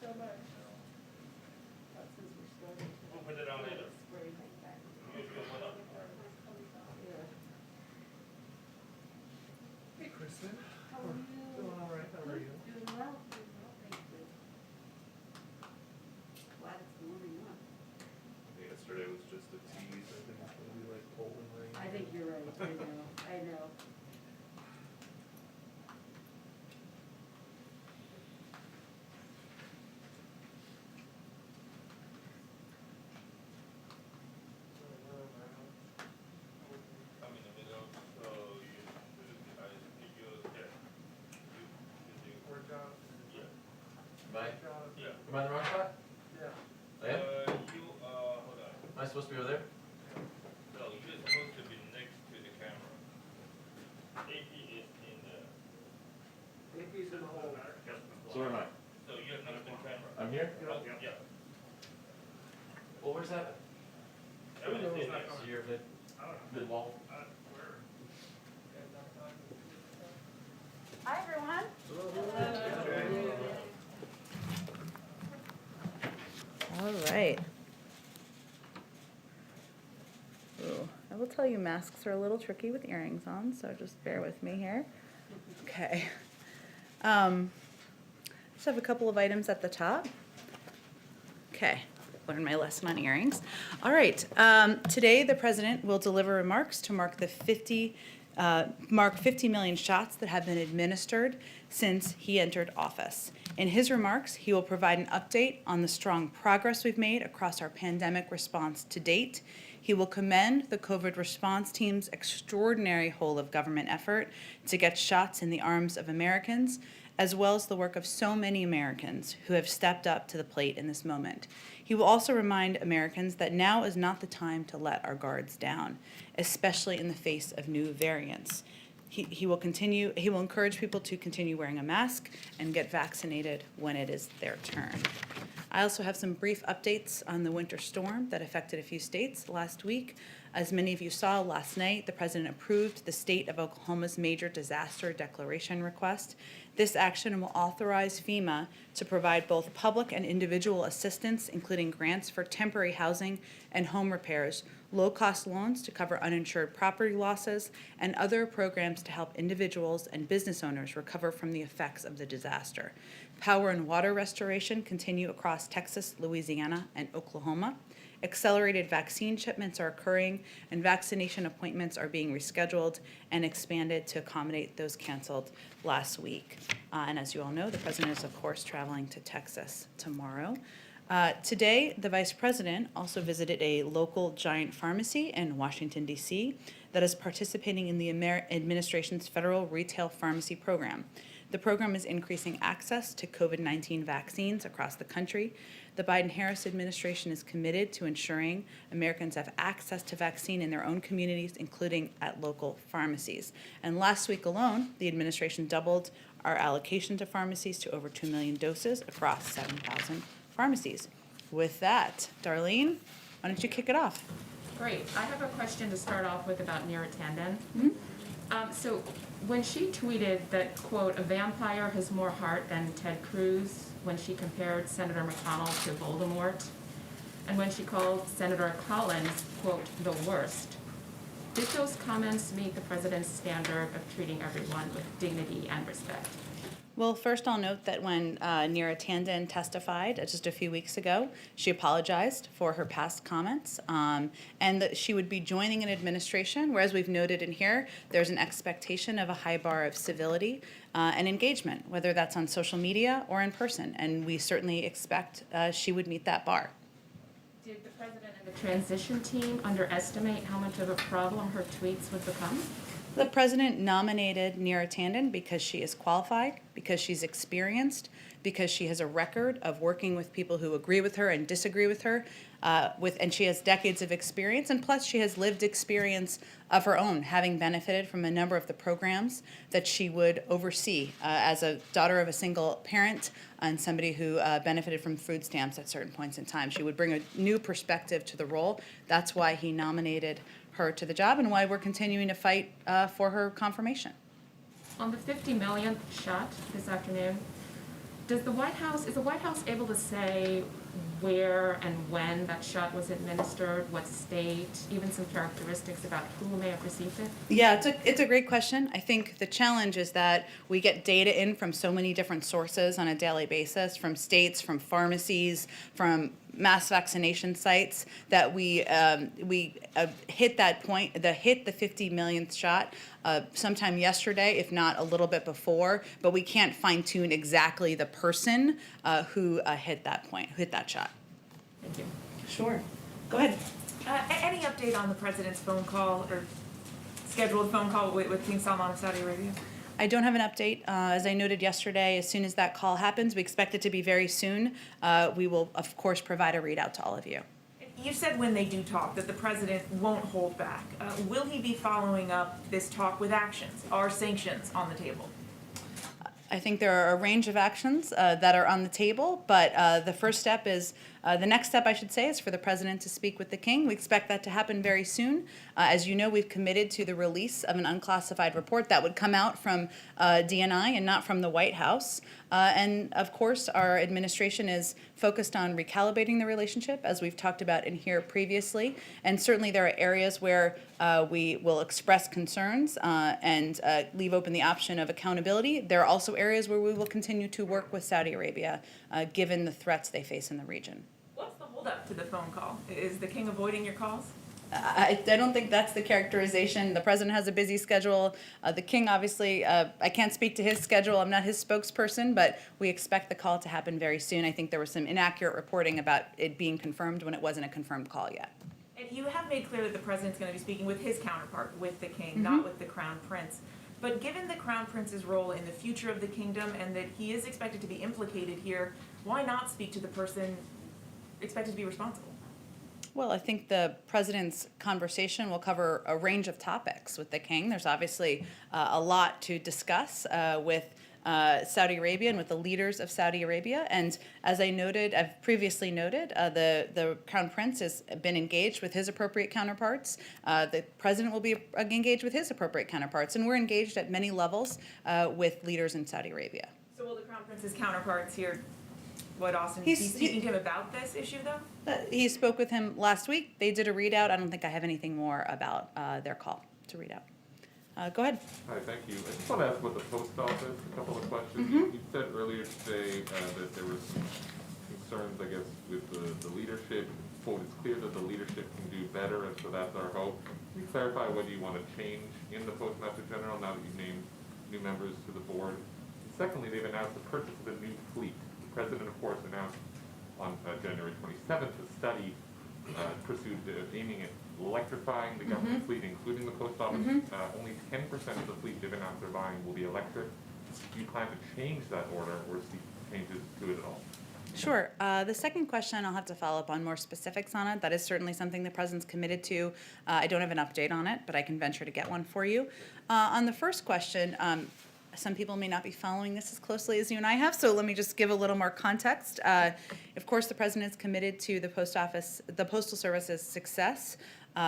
so much. That's since we started. We'll put it on later. Spray back. You feel what up? Yeah. Hey, Kristen. How are you? Doing all right. How are you? Doing well, thank you. Glad it's warming up. Yesterday was just a tease. I think it's gonna be like cold and rain. I think you're right, I know. I'm in the middle, so you should, I give you a step. You Or John. yeah. Am I, Yeah. am I in the wrong spot? Yeah. I am? Hold on. Am I supposed to be over there? No, you're supposed to be next to the camera. AP is in the, AP's in the hole. So where am I? so you're next to the camera. I'm here? Oh, yeah. Well, where's that? Everything's in there. So you're mid wall? Hi, everyone. All right. Ooh, I will tell you masks are a little tricky with earrings on, so just bear with me here. Okay. Just have a couple of items at the top. Okay, learned my lesson on earrings. All right, today the president will deliver remarks to mark 50 million shots that have been administered since he entered office. In his remarks, he will provide an update on the strong progress we've made across our pandemic response to date. He will commend the COVID response team's extraordinary whole-of-government effort to get shots in the arms of Americans, as well as the work of so many Americans who have stepped up to the plate in this moment. He will also remind Americans that now is not the time to let our guards down, especially in the face of new variants. He will encourage people to continue wearing a mask and get vaccinated when it is their turn. I also have some brief updates on the winter storm that affected a few states last week. As many of you saw last night, the president approved the state of Oklahoma's major disaster declaration request. This action will authorize FEMA to provide both public and individual assistance, including grants for temporary housing and home repairs, low-cost loans to cover uninsured property losses, and other programs to help individuals and business owners recover from the effects of the disaster. Power and water restoration continue across Texas, Louisiana, and Oklahoma. Accelerated vaccine shipments are occurring, and vaccination appointments are being rescheduled and expanded to accommodate those canceled last week. And as you all know, the president is, of course, traveling to Texas tomorrow. Today, the vice president also visited a local giant pharmacy in Washington, D.C. that is participating in the administration's federal retail pharmacy program. The program is increasing access to COVID-19 vaccines across the country. The Biden-Harris administration is committed to ensuring Americans have access to vaccine in their own communities, including at local pharmacies. And last week alone, the administration doubled our allocation to pharmacies to over 2 million doses across 7,000 pharmacies. With that, Darlene, why don't you kick it off? Great. I have a question to start off with about Neera Tanden. Mm-hmm. So when she tweeted that, quote, a vampire has more heart than Ted Cruz, when she compared Senator McConnell to Voldemort, and when she called Senator Collins, quote, the worst, did those comments meet the president's standard of treating everyone with dignity and respect? Well, first I'll note that when Neera Tanden testified just a few weeks ago, she apologized for her past comments and that she would be joining an administration where, as we've noted in here, there's an expectation of a high bar of civility and engagement, whether that's on social media or in person, and we certainly expect she would meet that bar. Did the president and the transition team underestimate how much of a problem her tweets would become? The president nominated Neera Tanden because she is qualified, because she's experienced, because she has a record of working with people who agree with her and disagree with her, and she has decades of experience, and plus she has lived experience of her own, having benefited from a number of the programs that she would oversee as a daughter of a single parent and somebody who benefited from food stamps at certain points in time. She would bring a new perspective to the role. That's why he nominated her to the job and why we're continuing to fight for her confirmation. On the 50 millionth shot this afternoon, is the White House able to say where and when that shot was administered, what state, even some characteristics about who may have received it? Yeah, it's a great question. I think the challenge is that we get data in from so many different sources on a daily basis, from states, from pharmacies, from mass vaccination sites, that we hit that point, hit the 50 millionth shot sometime yesterday, if not a little bit before, but we can't fine tune exactly the person who hit that point, hit that shot. Thank you. Sure. Go ahead. Any update on the president's phone call or scheduled phone call with King Salman of Saudi Arabia? I don't have an update. As I noted yesterday, as soon as that call happens, we expect it to be very soon. We will, of course, provide a readout to all of you. You said when they do talk that the president won't hold back. Will he be following up this talk with actions? Are sanctions on the table? I think there are a range of actions that are on the table, but the first step is, the next step, I should say, is for the president to speak with the king. We expect that to happen very soon. As you know, we've committed to the release of an unclassified report that would come out from DNI and not from the White House. And of course, our administration is focused on recalibrating the relationship, as we've talked about in here previously. And certainly there are areas where we will express concerns and leave open the option of accountability. There are also areas where we will continue to work with Saudi Arabia, given the threats they face in the region. What's the holdup to the phone call? Is the king avoiding your calls? I don't think that's the characterization. The president has a busy schedule. The king, obviously, I can't speak to his schedule. I'm not his spokesperson, but we expect the call to happen very soon. I think there was some inaccurate reporting about it being confirmed when it wasn't a confirmed call yet. And you have made clear that the president's going to be speaking with his counterpart, with the king, not with the crown prince. But given the crown prince's role in the future of the kingdom and that he is expected to be implicated here, why not speak to the person expected to be responsible? Well, I think the president's conversation will cover a range of topics with the king. There's obviously a lot to discuss with Saudi Arabia and with the leaders of Saudi Arabia. And as I've previously noted, the Crown Prince has been engaged with his appropriate counterparts. The president will be engaged with his appropriate counterparts. And we're engaged at many levels with leaders in Saudi Arabia. So will the crown prince's counterparts here, Austin, be speaking to him about this issue, though? He spoke with him last week. They did a readout. I don't think I have anything more about their call to read out. Go ahead. Hi, thank you. I just want to ask about the post office, a couple of questions. You said earlier today that there were some concerns, I guess, with the leadership. Quote, it's clear that the leadership can do better, and so that's our hope. Can you clarify whether you want to change in the Postmaster General now that you've named new members to the board? And secondly, they've announced the purchase of a new fleet. The president, of course, announced on January 27th a study pursued aiming at electrifying the government fleet, including the post office. Only 10% of the fleet they've announced they're buying will be electric. Do you plan to change that order or see changes to it at all? Sure. The second question, I'll have to follow up on more specifics on it. That is certainly something the president's committed to. I don't have an update on it, but I can venture to get one for you. On the first question, some people may not be following this as closely as you and I have, so let me just give a little more context. Of course, the president is committed to the Postal Service's success,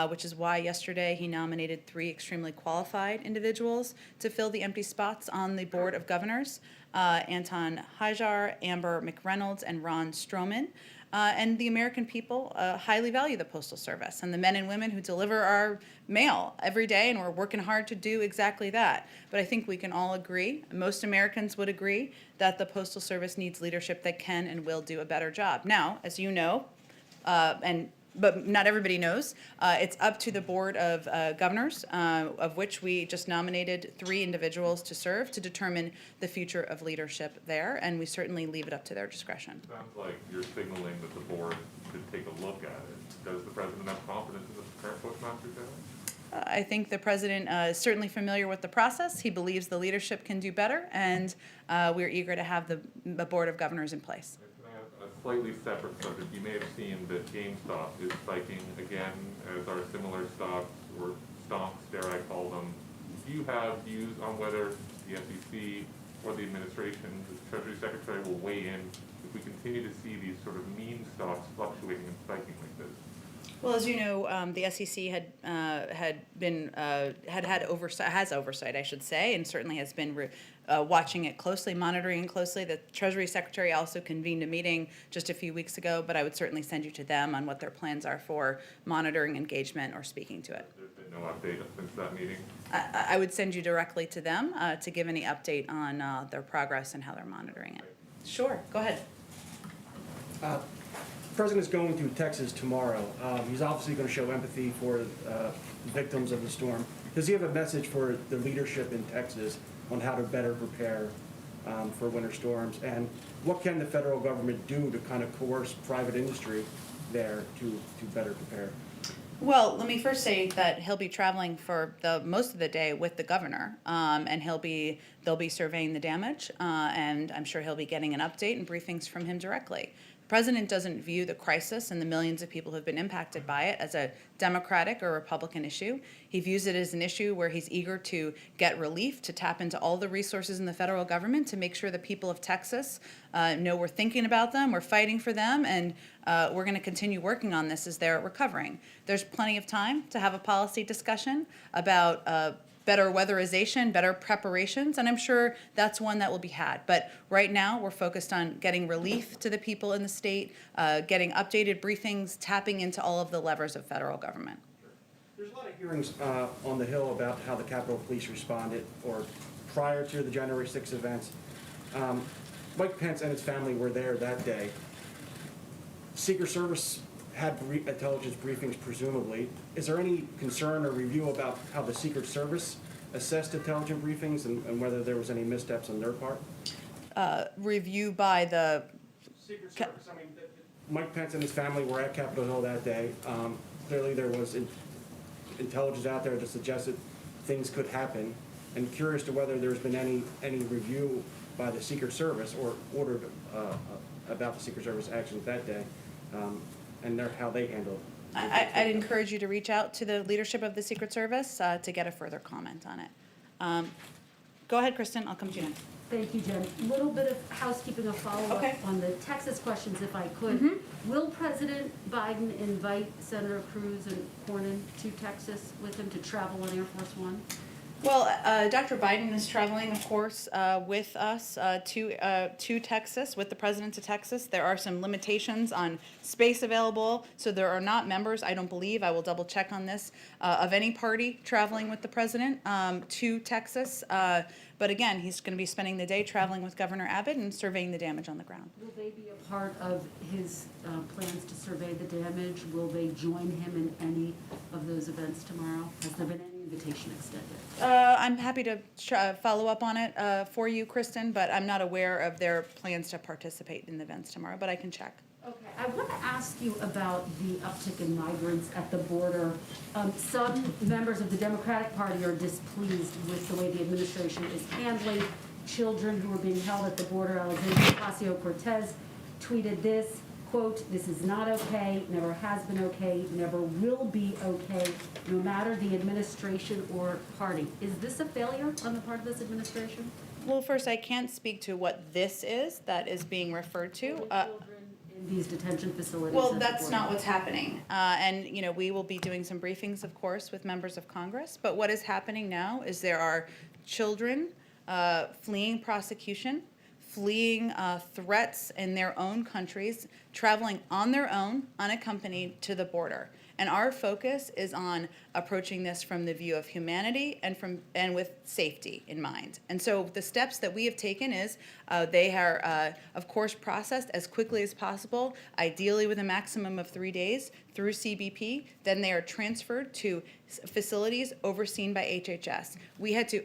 which is why yesterday he nominated 3 extremely qualified individuals to fill the empty spots on the Board of Governors, Anton Hajar, Amber McReynolds, and Ron Stroman. And the American people highly value the Postal Service and the men and women who deliver our mail every day, and we're working hard to do exactly that. But I think we can all agree, most Americans would agree, that the Postal Service needs leadership that can and will do a better job. Now, as you know, but not everybody knows, it's up to the Board of Governors, of which we just nominated 3 individuals to serve to determine the future of leadership there, and we certainly leave it up to their discretion. Sounds like you're signaling that the board should take a look at it. Does the president have confidence in the current Postmaster General? I think the president is certainly familiar with the process. He believes the leadership can do better, and we're eager to have the Board of Governors in place. A slightly separate subject. You may have seen that GameStop is spiking again, as are similar stocks, or stonks, dare I call them. Do you have views on whether the SEC or the administration, the Treasury Secretary, will weigh in if we continue to see these sort of meme stocks fluctuating and spiking like this? Well, as you know, the SEC has oversight, I should say, and certainly has been watching it closely, monitoring it closely. The Treasury Secretary also convened a meeting just a few weeks ago, but I would certainly send you to them on what their plans are for monitoring engagement or speaking to it. There's been no update since that meeting? I would send you directly to them to give any update on their progress and how they're monitoring it. Sure, go ahead. The President's going to Texas tomorrow. He's obviously going to show empathy for victims of the storm. Does he have a message for the leadership in Texas on how to better prepare for winter storms? And what can the federal government do to kind of coerce private industry there to better prepare? Well, let me first say that he'll be traveling for most of the day with the governor, and they'll be surveying the damage, and I'm sure he'll be getting an update and briefings from him directly. The president doesn't view the crisis and the millions of people who have been impacted by it as a Democratic or Republican issue. He views it as an issue where he's eager to get relief, to tap into all the resources in the federal government to make sure the people of Texas know we're thinking about them, we're fighting for them, and we're going to continue working on this as they're recovering. There's plenty of time to have a policy discussion about better weatherization, better preparations, and I'm sure that's one that will be had. But right now, we're focused on getting relief to the people in the state, getting updated briefings, tapping into all of the levers of federal government. There's a lot of hearings on the Hill about how the Capitol Police responded or prior to the January 6th events. Mike Pence and his family were there that day. Secret Service had intelligence briefings, presumably. Is there any concern or review about how the Secret Service assessed intelligence briefings and whether there was any missteps on their part? Review by the Secret Service. I mean, Mike Pence and his family were at Capitol Hill that day. Clearly, there was intelligence out there that suggested things could happen. And curious to whether there's been any review by the Secret Service or ordered about the Secret Service actions that day. And how they handle it. I'd encourage you to reach out to the leadership of the Secret Service to get a further comment on it. Go ahead, Kristen, I'll come to you next. Thank you, Jen. A little bit of housekeeping, a follow-up Okay. on the Texas questions, if I could. Will President Biden invite Senator Cruz and Cornyn to Texas with him to travel on Air Force One? Well, Dr. Biden is traveling, of course, with us to Texas, with the president to Texas. There are some limitations on space available, so there are not members, I don't believe, I will double check on this, of any party traveling with the president to Texas. But again, he's going to be spending the day traveling with Governor Abbott and surveying the damage on the ground. Will they be a part of his plans to survey the damage? Will they join him in any of those events tomorrow? Has there been any invitation extended? I'm happy to follow up on it for you, Kristen, but I'm not aware of their plans to participate in the events tomorrow, but I can check. Okay, I want to ask you about the uptick in migrants at the border. Some members of the Democratic Party are displeased with the way the administration is handling children who are being held at the border. Alexandria Ocasio-Cortez tweeted this, quote, "This is not okay, never has been okay, never will be okay, no matter the administration or party." Is this a failure on the part of this administration? Well, first, I can't speak to what this is that is being referred to. Children in these detention facilities. Well, at the that's border. not what's happening. And, you know, we will be doing some briefings, of course, with members of Congress. But what is happening now is there are children fleeing prosecution, fleeing threats in their own countries, traveling on their own, unaccompanied, to the border. And our focus is on approaching this from the view of humanity and with safety in mind. And so the steps that we have taken is they are, of course, processed as quickly as possible, ideally with a maximum of 3 days through CBP. Then they are transferred to facilities overseen by HHS. We had to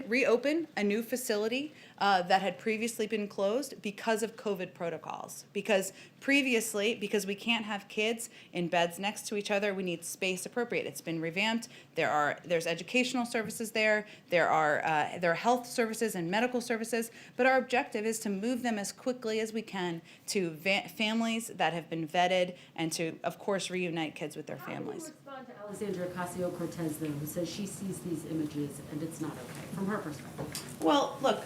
reopen a new facility that had previously been closed because of COVID protocols. Because previously, because we can't have kids in beds next to each other, we need space appropriate. It's been revamped. There's educational services there. There are health services and medical services. But our objective is to move them as quickly as we can to families that have been vetted and to, of course, reunite kids with their families. How do you respond to Alexandria Ocasio-Cortez, though, who says she sees these images and it's not okay, from her perspective? Well, look,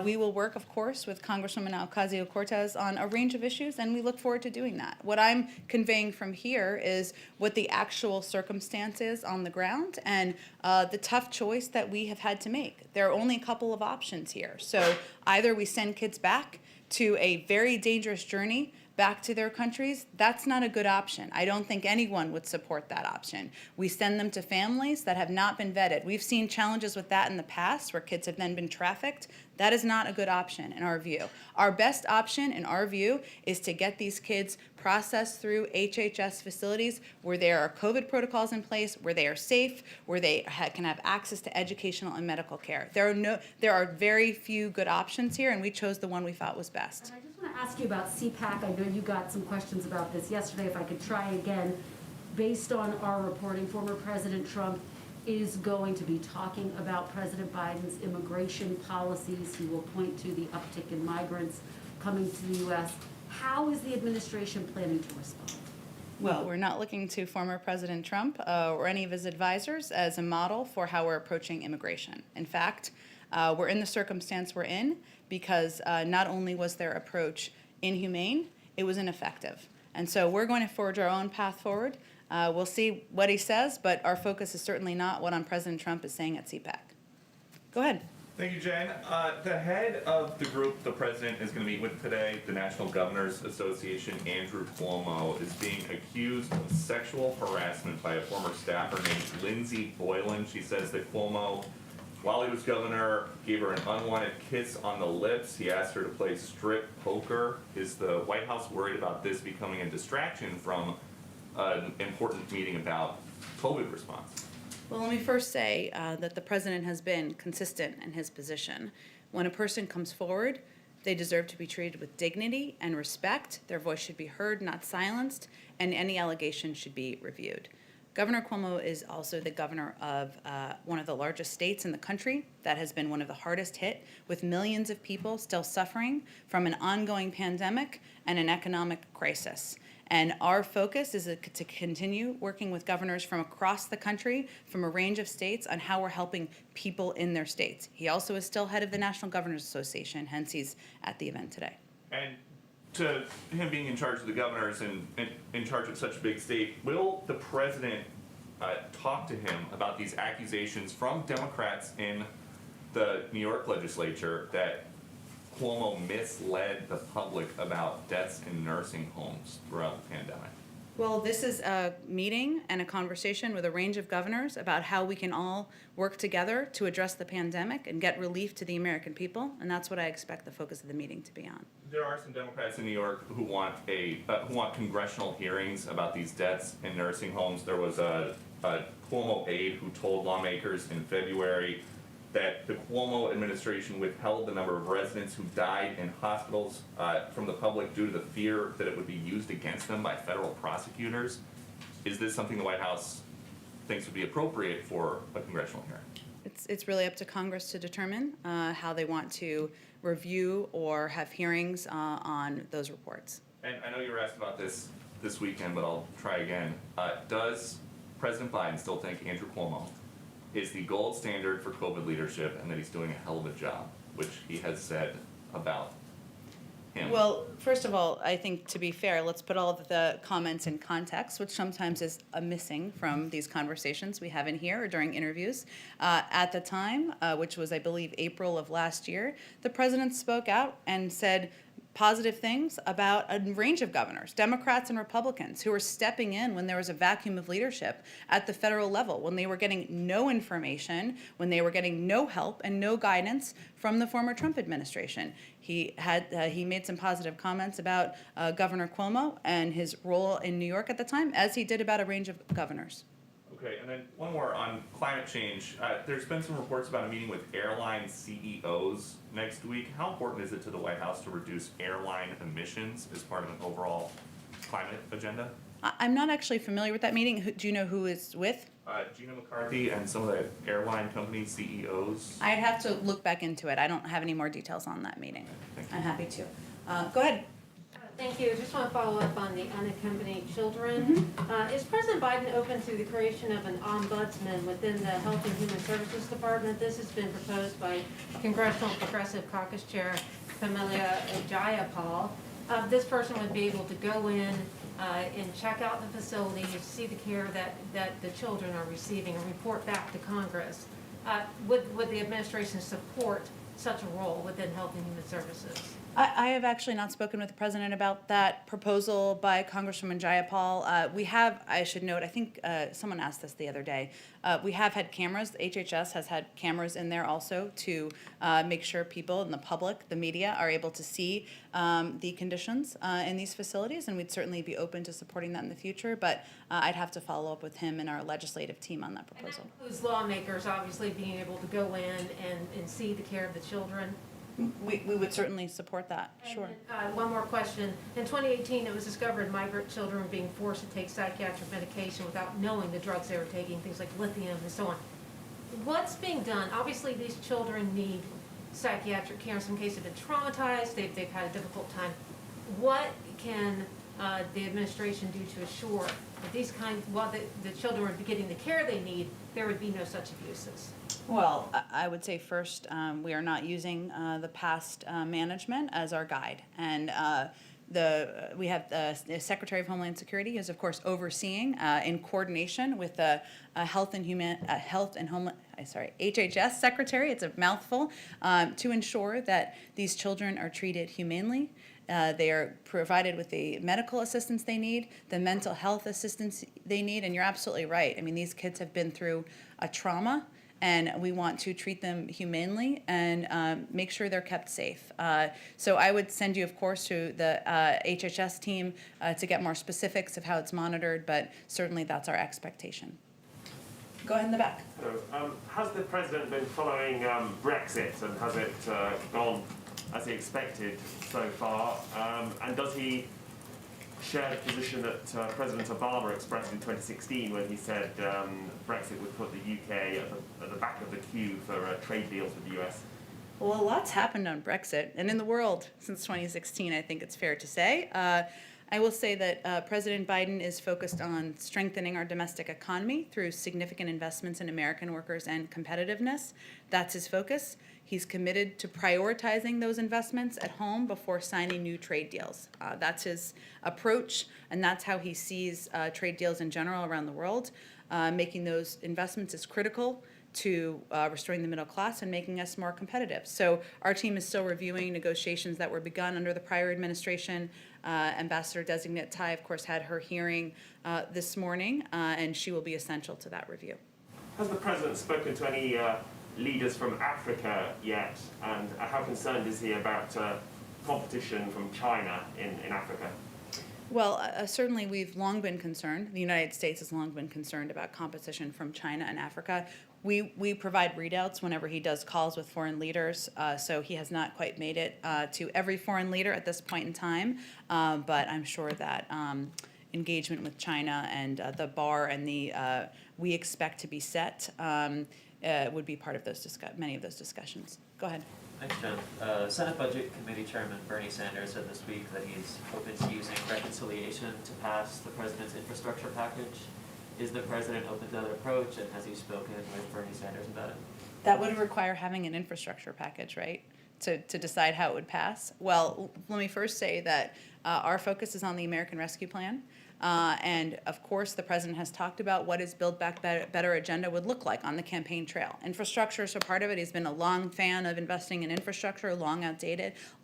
We will work, of course, with Congresswoman Ocasio-Cortez on a range of issues, and we look forward to doing that. What I'm conveying from here is what the actual circumstance is on the ground and the tough choice that we have had to make. There are only a couple of options here. So either we send kids back to a very dangerous journey back to their countries. That's not a good option. I don't think anyone would support that option. We send them to families that have not been vetted. We've seen challenges with that in the past where kids have then been trafficked. That is not a good option in our view. Our best option in our view is to get these kids processed through HHS facilities where there are COVID protocols in place, where they are safe, where they can have access to educational and medical care. There are very few good options here, and we chose the one we thought was best. And I just want to ask you about CPAC. I know you got some questions about this yesterday. If I could try again, based on our reporting, former President Trump is going to be talking about President Biden's immigration policies. He will point to the uptick in migrants coming to the U.S. How is the administration planning to respond? Well, we're not looking to former President Trump or any of his advisors as a model for how we're approaching immigration. In fact, we're in the circumstance we're in because not only was their approach inhumane, it was ineffective. And so we're going to forge our own path forward. We'll see what he says, but our focus is certainly not what President Trump is saying at CPAC. Go ahead. Thank you, Jen. The head of the group the president is going to meet with today, the National Governors Association, Andrew Cuomo, is being accused of sexual harassment by a former staffer named Lindsey Boylan. She says that Cuomo, while he was governor, gave her an unwanted kiss on the lips. He asked her to play strip poker. Is the White House worried about this becoming a distraction from an important meeting about COVID response? Well, let me first say that the president has been consistent in his position. When a person comes forward, they deserve to be treated with dignity and respect. Their voice should be heard, not silenced, and any allegation should be reviewed. Governor Cuomo is also the governor of one of the largest states in the country that has been one of the hardest hit, with millions of people still suffering from an ongoing pandemic and an economic crisis. And our focus is to continue working with governors from across the country, from a range of states, on how we're helping people in their states. He also is still head of the National Governors Association, hence he's at the event today. And to him being in charge of the governors and in charge of such a big state, will the president talk to him about these accusations from Democrats in the New York legislature that Cuomo misled the public about deaths in nursing homes throughout the pandemic? Well, this is a meeting and a conversation with a range of governors about how we can all work together to address the pandemic and get relief to the American people, and that's what I expect the focus of the meeting to be on. There are some Democrats in New York who want congressional hearings about these deaths in nursing homes. There was a Cuomo aide who told lawmakers in February that the Cuomo administration withheld the number of residents who died in hospitals from the public due to the fear that it would be used against them by federal prosecutors. Is this something the White House thinks would be appropriate for a congressional hearing? It's really up to Congress to determine how they want to review or have hearings on those reports. And I know you were asked about this weekend, but I'll try again. Does President Biden still think Andrew Cuomo is the gold standard for COVID leadership and that he's doing a hell of a job, which he has said about him? Well, first of all, I think to be fair, let's put all of the comments in context, which sometimes is missing from these conversations we have in here or during interviews. At the time, which was, I believe, April of last year, the president spoke out and said positive things about a range of governors, Democrats and Republicans, who were stepping in when there was a vacuum of leadership at the federal level, when they were getting no information, when they were getting no help and no guidance from the former Trump administration. He made some positive comments about Governor Cuomo and his role in New York at the time, as he did about a range of governors. Okay, and then one more on climate change. There's been some reports about a meeting with airline CEOs next week. How important is it to the White House to reduce airline emissions as part of an overall climate agenda? I'm not actually familiar with that meeting. Do you know who is with? Gina McCarthy and some of the airline company CEOs. I'd have to look back into it. I don't have any more details on that meeting. Thank you. I'm happy to. Go ahead. Thank you. Just want to follow up on the unaccompanied children. Is President Biden open to the creation of an ombudsman within the Health and Human Services Department? This has been proposed by Congressional Progressive Caucus Chair Pamela Jayapal. This person would be able to go in and check out the facilities, see the care that the children are receiving, and report back to Congress. Would the administration support such a role within Health and Human Services? I have actually not spoken with the president about that proposal by Congresswoman Jayapal. We have, I should note, I think someone asked this the other day, we have had cameras. The HHS has had cameras in there also to make sure people in the public, the media, are able to see the conditions in these facilities, and we'd certainly be open to supporting that in the future, but I'd have to follow up with him and our legislative team on that proposal. And that includes lawmakers obviously being able to go in and see the care of the children. We would certainly support that, sure. And, one more question. In 2018, it was discovered migrant children were being forced to take psychiatric medication without knowing the drugs they were taking, things like lithium and so on. What's being done? Obviously, these children need psychiatric care. In some cases, they've been traumatized. They've had a difficult time. What can the administration do to assure that these while the children are getting the care they need, there would be no such abuses? Well, I would say first, we are not using the past management as our guide. And we have the Secretary of Homeland Security is, of course, overseeing in coordination with the HHS Secretary, it's a mouthful, to ensure that these children are treated humanely. They are provided with the medical assistance they need, the mental health assistance they need, and you're absolutely right. I mean, these kids have been through a trauma, and we want to treat them humanely and make sure they're kept safe. So I would send you, of course, to the HHS team to get more specifics of how it's monitored, but certainly that's our expectation. Go ahead in the back. So, has the president been following Brexit, and has it gone as he expected so far? And does he share the position that President Obama expressed in 2016 when he said Brexit would put the UK at the back of the queue for trade deals with the US? Well, a lot's happened on Brexit and in the world since 2016, I think it's fair to say. I will say that President Biden is focused on strengthening our domestic economy through significant investments in American workers and competitiveness. That's his focus. He's committed to prioritizing those investments at home before signing new trade deals. That's his approach, and that's how he sees trade deals in general around the world. Making those investments is critical to restoring the middle class and making us more competitive. So our team is still reviewing negotiations that were begun under the prior administration. Ambassador-designate Tai, of course, had her hearing this morning, and she will be essential to that review. Has the president spoken to any leaders from Africa yet, and how concerned is he about competition from China in Africa? Well, certainly we've long been concerned. The United States has long been concerned about competition from China and Africa. We provide readouts whenever he does calls with foreign leaders, so he has not quite made it to every foreign leader at this point in time, but I'm sure that engagement with China and the bar and the we expect to be set would be part of those many of those discussions. Go ahead. Thanks, Jen. Senate Budget Committee Chairman Bernie Sanders said this week that he's open to using reconciliation to pass the president's infrastructure package. Is the president open to that approach, and has he spoken with Bernie Sanders about it? That would require having an infrastructure package, right, to decide how it would pass? Well, let me first say that our focus is on the American Rescue Plan. And of course, the president has talked about what his Build Back Better agenda would look like on the campaign trail. Infrastructure is a part of it. He's been a long fan of investing in infrastructure, long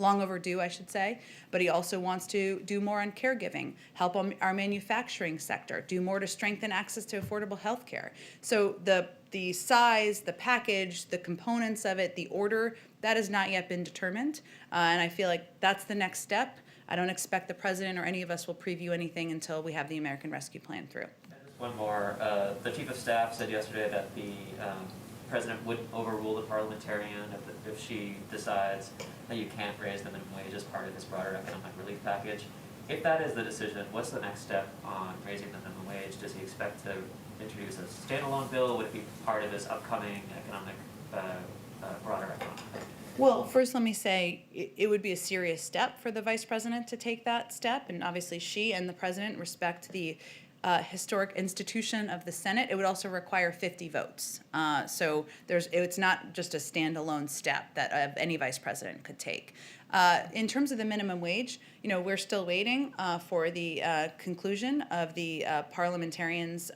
overdue, I should say. But he also wants to do more on caregiving, help our manufacturing sector, do more to strengthen access to affordable health care. So the size, the package, the components of it, the order, that has not yet been determined. And I feel like that's the next step. I don't expect the president or any of us will preview anything until we have the American Rescue Plan through. Just one more. The chief of staff said yesterday that the president wouldn't overrule the parliamentarian if she decides that you can't raise the minimum wage as part of this broader economic relief package. If that is the decision, what's the next step on raising the minimum wage? Does he expect to introduce a standalone bill? Would it be part of this upcoming economic, broader economic? Well, first, let me say it would be a serious step for the vice president to take that step, and obviously she and the president respect the historic institution of the Senate. It would also require 50 votes. So it's not just a standalone step that any vice president could take. In terms of the minimum wage, we're still waiting for the conclusion of the parliamentarians'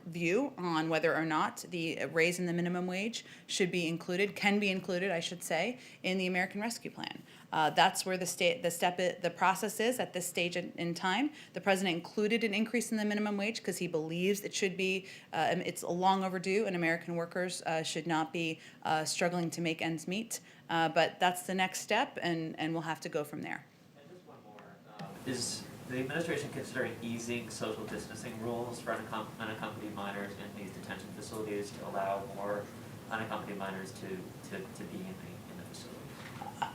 view on whether or not the raise in the minimum wage can be included, I should say, in the American Rescue Plan. That's where the process is at this stage in time. The president included an increase in the minimum wage because he believes it should be, it's long overdue, and American workers should not be struggling to make ends meet. But that's the next step, and we'll have to go from there. And just one more. Is the administration considering easing social distancing rules for unaccompanied minors in these detention facilities to allow more unaccompanied minors to be in the facility?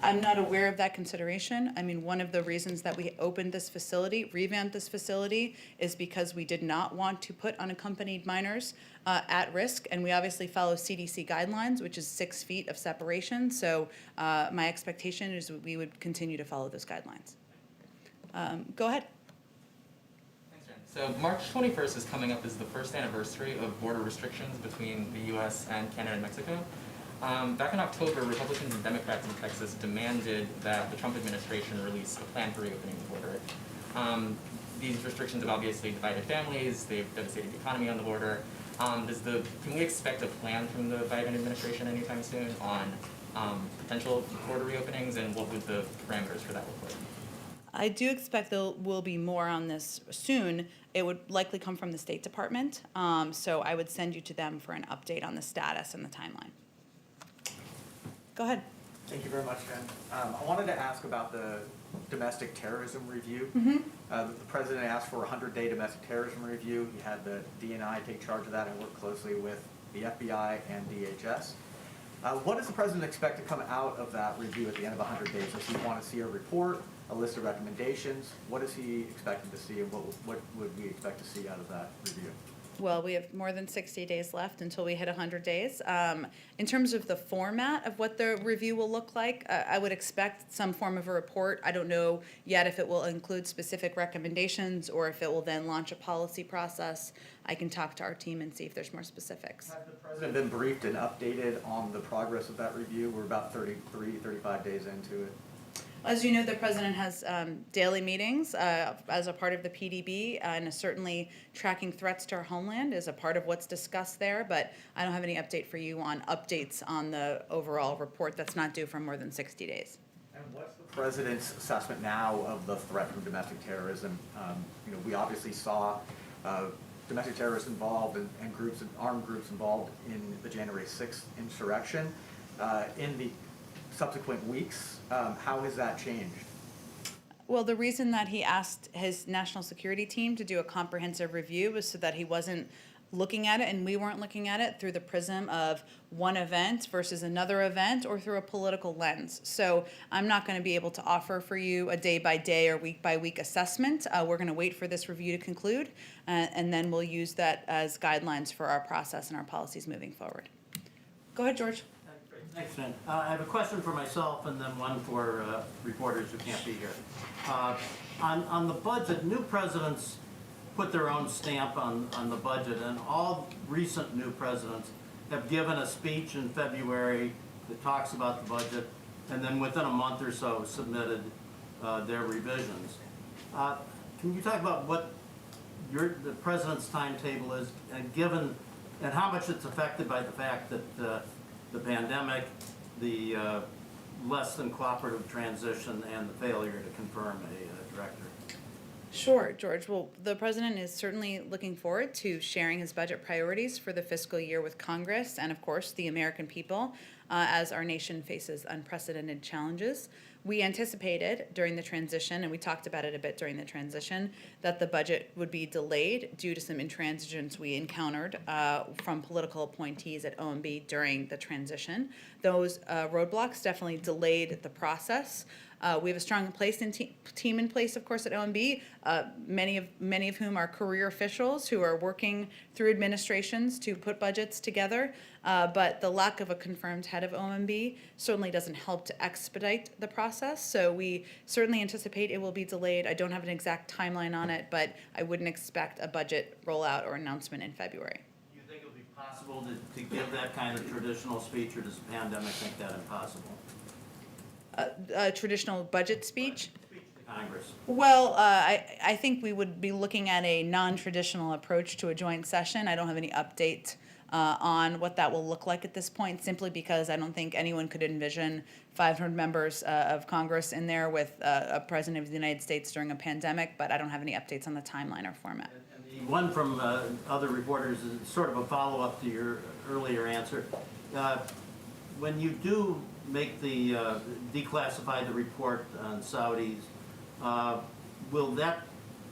I'm not aware of that consideration. I mean, one of the reasons that we opened this facility, revamped this facility, is because we did not want to put unaccompanied minors at risk, and we obviously follow CDC guidelines, which is 6 feet of separation. So my expectation is we would continue to follow those guidelines. Go ahead. Thanks, Jen. So March 21st is coming up as the first anniversary of border restrictions between the U.S. and Canada and Mexico. Back in October, Republicans and Democrats in Texas demanded that the Trump administration release a plan for reopening the border. These restrictions have obviously divided families, they've devastated the economy on the border. Can we expect a plan from the Biden administration anytime soon on potential border reopenings, and what would the parameters for that look like? I do expect there will be more on this soon. It would likely come from the State Department, so I would send you to them for an update on the status and the timeline. Go ahead. Thank you very much, Jen. I wanted to ask about the domestic terrorism review. The president asked for a 100-day domestic terrorism review. He had the DNI take charge of that and work closely with the FBI and DHS. What does the president expect to come out of that review at the end of 100 days? Does he want to see a report, a list of recommendations? What is he expecting to see, and what would we expect to see out of that review? Well, we have more than 60 days left until we hit 100 days. In terms of the format of what the review will look like, I would expect some form of a report. I don't know yet if it will include specific recommendations or if it will then launch a policy process. I can talk to our team and see if there's more specifics. Has the president been briefed and updated on the progress of that review? We're about 35 days into it. As you know, the president has daily meetings as a part of the PDB, and is certainly tracking threats to our homeland is a part of what's discussed there, but I don't have any update for you on updates on the overall report that's not due for more than 60 days. And what's the president's assessment now of the threat from domestic terrorism? We obviously saw domestic terrorists involved and armed groups involved in the January 6th insurrection. In the subsequent weeks, how has that changed? Well, the reason that he asked his national security team to do a comprehensive review was so that he wasn't looking at it and we weren't looking at it through the prism of one event versus another event or through a political lens. So I'm not going to be able to offer for you a day-by-day or week-by-week assessment. We're going to wait for this review to conclude, and then we'll use that as guidelines for our process and our policies moving forward. Go ahead, George. Thanks, Jen. I have a question for myself and then one for reporters who can't be here. On the budget, new presidents put their own stamp on the budget, and all recent new presidents have given a speech in February that talks about the budget, and then within a month or so submitted their revisions. Can you talk about what the president's timetable is, and how much it's affected by the fact that the pandemic, the less than cooperative transition, and the failure to confirm a director? Sure, George. Well, the president is certainly looking forward to sharing his budget priorities for the fiscal year with Congress and, of course, the American people as our nation faces unprecedented challenges. We anticipated during the transition, and we talked about it a bit during the transition, that the budget would be delayed due to some intransigence we encountered from political appointees at OMB during the transition. Those roadblocks definitely delayed the process. We have a strong team in place, of course, at OMB, many of whom are career officials who are working through administrations to put budgets together. But the lack of a confirmed head of OMB certainly doesn't help to expedite the process. So we certainly anticipate it will be delayed. I don't have an exact timeline on it, but I wouldn't expect a budget rollout or announcement in February. Do you think it would be possible to give that kind of traditional speech, or does the pandemic make that impossible? A traditional budget speech? Congress. Well, I think we would be looking at a non-traditional approach to a joint session. I don't have any update on what that will look like at this point, simply because I don't think anyone could envision 500 members of Congress in there with a president of the United States during a pandemic, but I don't have any updates on the timeline or format. And the one from other reporters is sort of a follow-up to your earlier answer. When you do make the declassify the report on Saudis, will that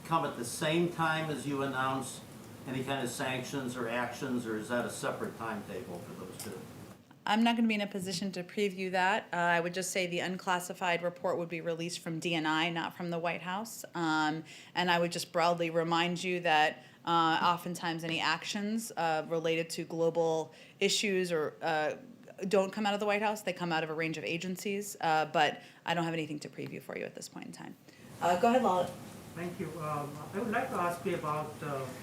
come at the same time as you announce any kind of sanctions or actions, or is that a separate timetable for those two? I'm not going to be in a position to preview that. I would just say the unclassified report would be released from DNI, not from the White House. And I would just broadly remind you that oftentimes any actions related to global issues or don't come out of the White House. They come out of a range of agencies, but I don't have anything to preview for you at this point in time. Go ahead, Lala. Thank you. I would like to ask you about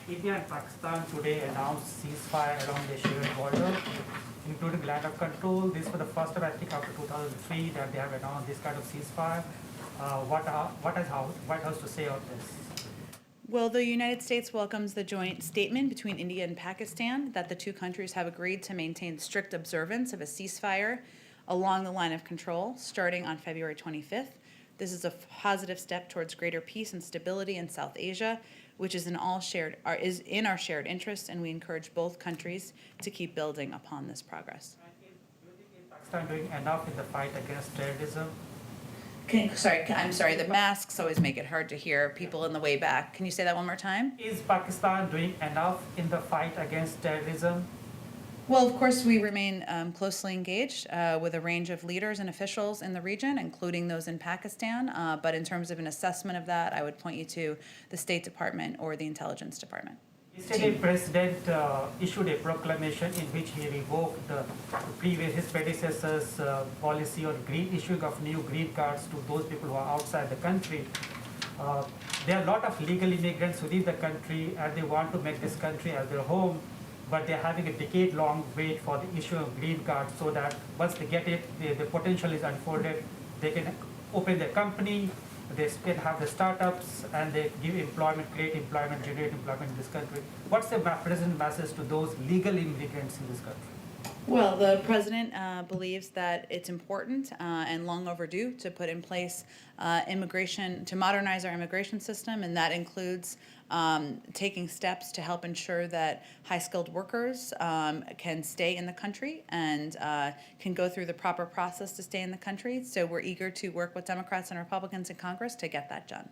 India and Pakistan today announced ceasefire along the shared border, including land of control. This was the first time, I think, after 2003 that they have announced this kind of ceasefire. What has White House to say on this? Well, the United States welcomes the joint statement between India and Pakistan that the two countries have agreed to maintain strict observance of a ceasefire along the line of control starting on February 25th. This is a positive step towards greater peace and stability in South Asia, which is in our shared interest, and we encourage both countries to keep building upon this progress. Do you think Pakistan doing enough in the fight against terrorism? I'm sorry, the masks always make it hard to hear people in the way back. Can you say that one more time? Is Pakistan doing enough in the fight against terrorism? Well, of course, we remain closely engaged with a range of leaders and officials in the region, including those in Pakistan. But in terms of an assessment of that, I would point you to the State Department or the Intelligence Department. Yesterday, President issued a proclamation in which he revoked his predecessor's policy on issuing of new green cards to those people who are outside the country. There are a lot of legal immigrants within the country, and they want to make this country as their home, but they're having a decade-long wait for the issue of green cards, so that once they get it, the potential is unfolded. They can open their company, they can have the startups, and they give employment, create employment, generate employment in this country. What's the present message to those legal immigrants in this country? Well, the president believes that it's important and long overdue to put in place immigration, to modernize our immigration system, and that includes taking steps to help ensure that high-skilled workers can stay in the country and can go through the proper process to stay in the country. So we're eager to work with Democrats and Republicans in Congress to get that done.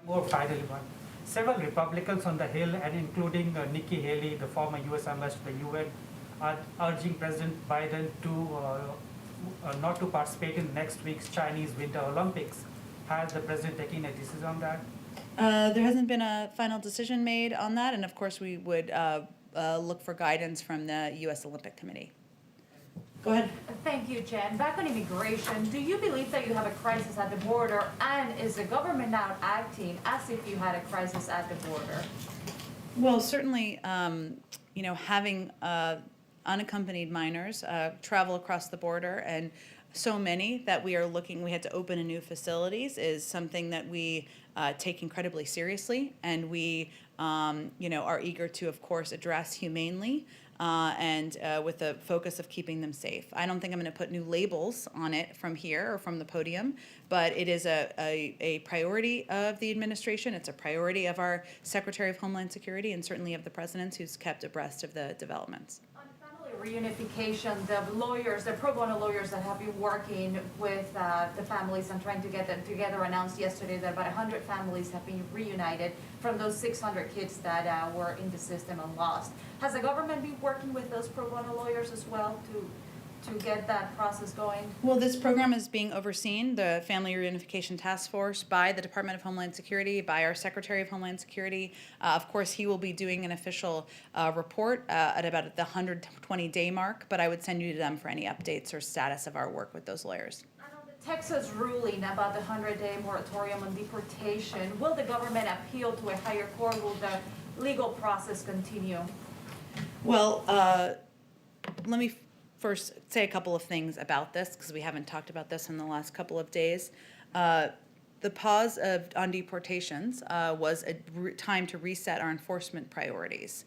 One more final one. Several Republicans on the Hill, and including Nikki Haley, the former U.S. ambassador to the UN, are urging President Biden to not to participate in next week's Chinese Winter Olympics. Has the president taken a decision on that? There hasn't been a final decision made on that, and of course we would look for guidance from the U.S. Olympic Committee. Go ahead. Thank you, Jen. Back on immigration, do you believe that you have a crisis at the border, and is the government now acting as if you had a crisis at the border? Well, certainly, having unaccompanied minors travel across the border, and so many that we had to open in new facilities, is something that we take incredibly seriously, and we are eager to, of course, address humanely and with the focus of keeping them safe. I don't think I'm going to put new labels on it from here or from the podium, but it is a priority of the administration. It's a priority of our Secretary of Homeland Security, and certainly of the President, who's kept abreast of the developments. Reunification, the lawyers, the pro bono lawyers that have been working with the families and trying to get them together, announced yesterday that about 100 families have been reunited from those 600 kids that were in the system and lost. Has the government been working with those pro bono lawyers as well to to get that process going? Well, this program is being overseen, the Family Reunification Task Force, by the Department of Homeland Security, by our Secretary of Homeland Security. Of course, he will be doing an official report at about the 120-day mark, but I would send you to them for any updates or status of our work with those lawyers. Texas ruling about the 100-day moratorium on deportation, will the government appeal to a higher court? Will the legal process continue? Well, let me first say a couple of things about this, because we haven't talked about this in the last couple of days. The pause on deportations was a time to reset our enforcement priorities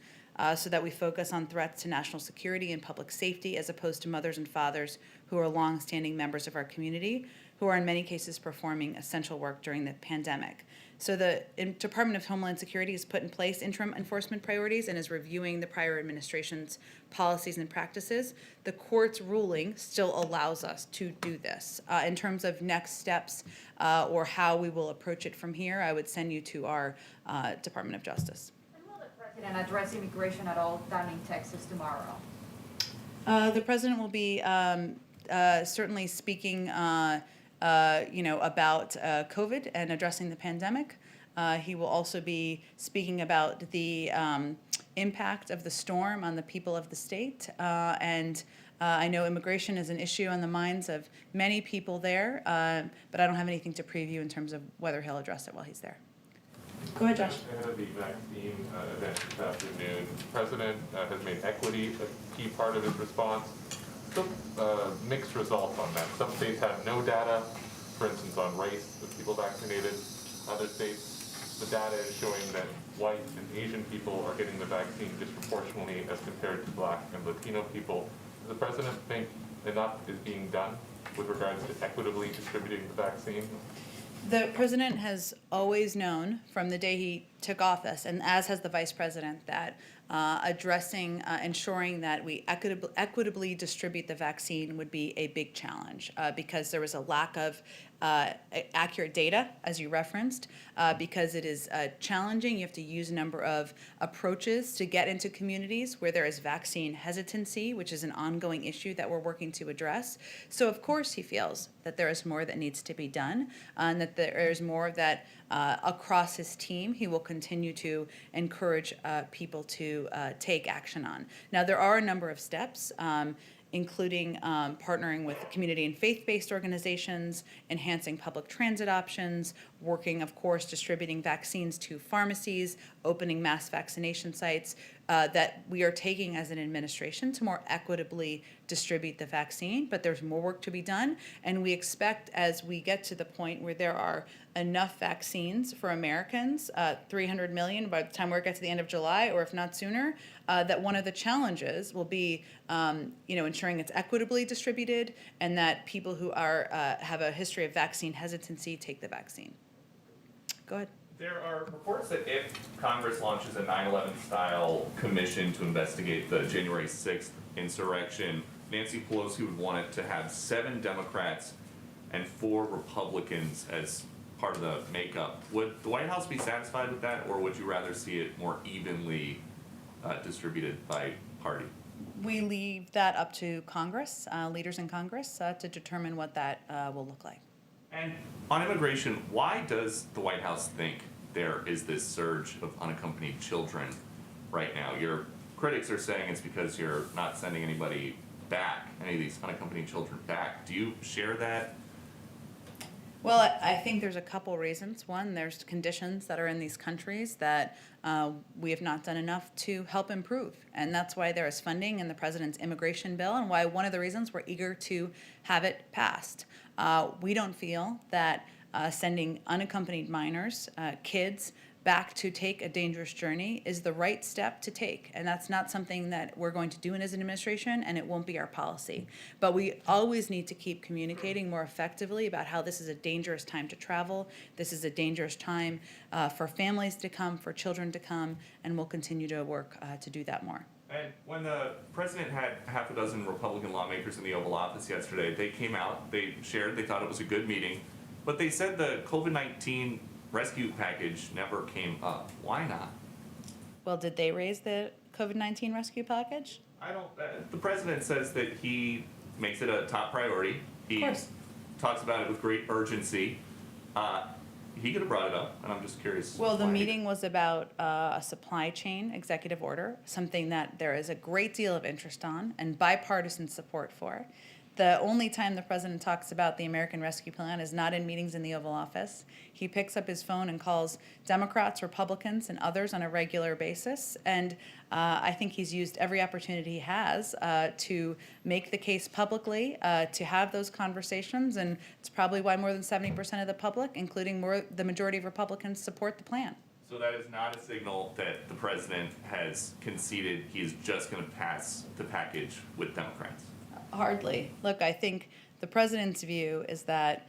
so that we focus on threats to national security and public safety, as opposed to mothers and fathers who are longstanding members of our community, who are in many cases performing essential work during the pandemic. So the Department of Homeland Security has put in place interim enforcement priorities and is reviewing the prior administration's policies and practices. The court's ruling still allows us to do this. In terms of next steps or how we will approach it from here, I would send you to our Department of Justice. And will the president address immigration at all down in Texas tomorrow? The president will be certainly speaking about COVID and addressing the pandemic. He will also be speaking about the impact of the storm on the people of the state. And I know immigration is an issue on the minds of many people there, but I don't have anything to preview in terms of whether he'll address it while he's there. Go ahead, Josh. Ahead of the vaccine event this afternoon, the president has made equity a key part of his response. Some mixed results on that. Some states have no data, for instance, on race of people vaccinated. Other states, the data is showing that white and Asian people are getting the vaccine disproportionately as compared to Black and Latino people. Does the president think enough is being done with regards to equitably distributing the vaccine? The president has always known from the day he took office, and as has the vice president, that ensuring that we equitably distribute the vaccine would be a big challenge because there was a lack of accurate data, as you referenced, because it is challenging. You have to use a number of approaches to get into communities where there is vaccine hesitancy, which is an ongoing issue that we're working to address. So of course he feels that there is more that needs to be done, and that there is more that across his team he will continue to encourage people to take action on. Now, there are a number of steps, including partnering with community and faith-based organizations, enhancing public transit options, working, of course, distributing vaccines to pharmacies, opening mass vaccination sites, that we are taking as an administration to more equitably distribute the vaccine, but there's more work to be done, and we expect as we get to the point where there are enough vaccines for Americans, 300 million by the time we get to the end of July, or if not sooner, that one of the challenges will be, ensuring it's equitably distributed and that people who are have a history of vaccine hesitancy take the vaccine. Go ahead. There are reports that if Congress launches a 9/11 style commission to investigate the January 6th insurrection, Nancy Pelosi would want it to have 7 Democrats and 4 Republicans as part of the makeup. Would the White House be satisfied with that, or would you rather see it more evenly distributed by party? We leave that up to Congress, leaders in Congress, to determine what that will look like. And on immigration, why does the White House think there is this surge of unaccompanied children right now? Your critics are saying it's because you're not sending anybody back, any of these unaccompanied children back. Do you share that? Well, I think there's a couple reasons. One, there's conditions that are in these countries that we have not done enough to help improve. And that's why there is funding in the president's immigration bill, and why one of the reasons we're eager to have it passed. We don't feel that sending unaccompanied minors, kids, back to take a dangerous journey is the right step to take. And that's not something that we're going to do as an administration, and it won't be our policy. But we always need to keep communicating more effectively about how this is a dangerous time to travel. This is a dangerous time for families to come, for children to come, and we'll continue to work to do that more. And when the president had half a dozen Republican lawmakers in the Oval Office yesterday, they came out, they shared, they thought it was a good meeting, but they said the COVID-19 rescue package never came up. Why not? Well, did they raise the COVID-19 rescue package? I don't, the president says that he makes it a top priority. He talks about it with great urgency. He could have brought it up, and I'm just curious. Well, the why he meeting was about a supply chain executive order, something that there is a great deal of interest on and bipartisan support for. The only time the president talks about the American Rescue Plan is not in meetings in the Oval Office. He picks up his phone and calls Democrats, Republicans, and others on a regular basis. And I think he's used every opportunity he has to make the case publicly, to have those conversations. And it's probably why more than 70% of the public, including the majority of Republicans, support the plan. So that is not a signal that the president has conceded he's just going to pass the package with Democrats. Hardly. Look, I think the president's view is that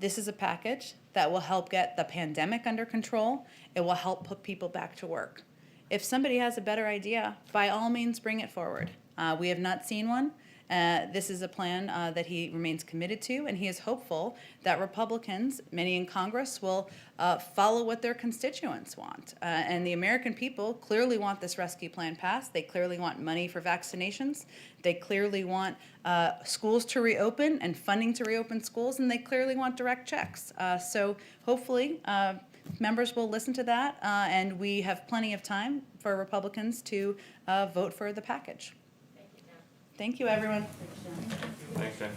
this is a package that will help get the pandemic under control. It will help put people back to work. If somebody has a better idea, by all means, bring it forward. We have not seen one. This is a plan that he remains committed to, and he is hopeful that Republicans, many in Congress, will follow what their constituents want. And the American people clearly want this rescue plan passed. They clearly want money for vaccinations. They clearly want schools to reopen and funding to reopen schools, and they clearly want direct checks. So hopefully, members will listen to that, and we have plenty of time for Republicans to vote for the package. Thank you, everyone. Thanks, Jen.